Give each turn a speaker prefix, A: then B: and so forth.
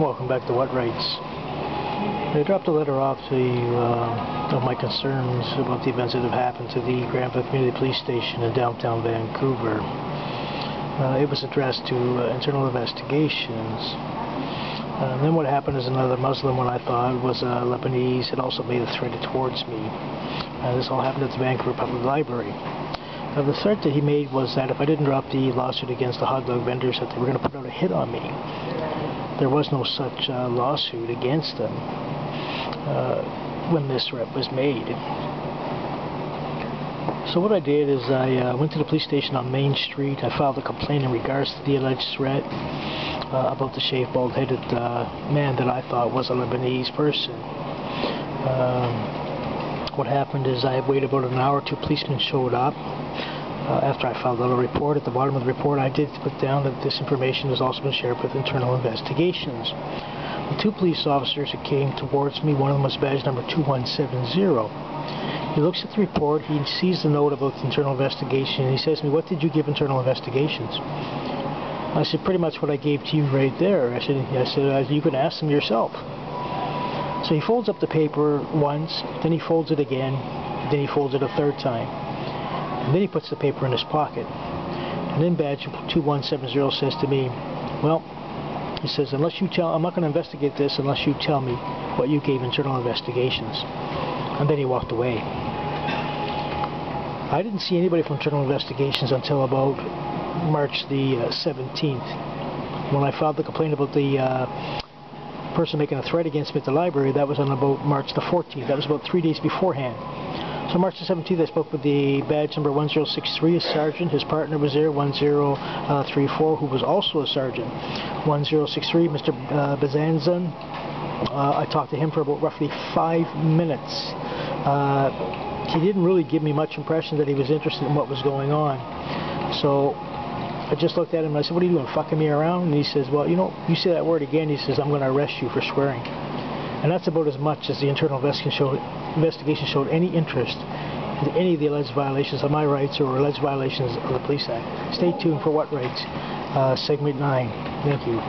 A: Welcome back to What Rights. I dropped a letter off to of my concerns about the events that have happened to the Granville Community Police Station in downtown Vancouver. It was addressed to internal investigations. And then what happened is another Muslim, what I thought was Lebanese, had also made a threat towards me. This all happened at the Vancouver Public Library. The threat that he made was that if I didn't drop the lawsuit against the hot dog vendors, that they were going to put out a hit on me. There was no such lawsuit against them when this threat was made. So what I did is I went to the police station on Main Street. I filed a complaint in regards to the alleged threat about the shaved, bald-headed man that I thought was a Lebanese person. What happened is I waited about an hour. 2 policemen showed up. After I filed a little report, at the bottom of the report I did put down that this information has also been shared with internal investigations. The 2 police officers who came towards me, one of them was badge number 2170. He looks at the report, he sees the note about the internal investigation, and he says to me, "What did you give internal investigations?" I said, "Pretty much what I gave to you right there." I said, "You can ask them yourself." So he folds up the paper once, then he folds it again, then he folds it a third time. And then he puts the paper in his pocket. And then badge 2170 says to me, "Well," he says, "unless you tell, I'm not going to investigate this unless you tell me what you gave internal investigations." And then he walked away. I didn't see anybody from internal investigations until about March the 17th. When I filed the complaint about the person making a threat against me at the library, that was on about March the 14th. That was about 3 days beforehand. So March the 17th, I spoke with the badge number 1063, a sergeant. His partner was there, 1034, who was also a sergeant. 1063, Mr. Bazanzan. I talked to him for about roughly 5 minutes. He didn't really give me much impression that he was interested in what was going on. So I just looked at him and I said, "What are you doing, fucking me around?" And he says, "Well, you know, you say that word again," he says, "I'm going to arrest you for swearing." And that's about as much as the internal investigation showed any interest in any of the alleged violations of my rights or alleged violations of the Police Act. Stay tuned for What Rights, segment 9. Thank you.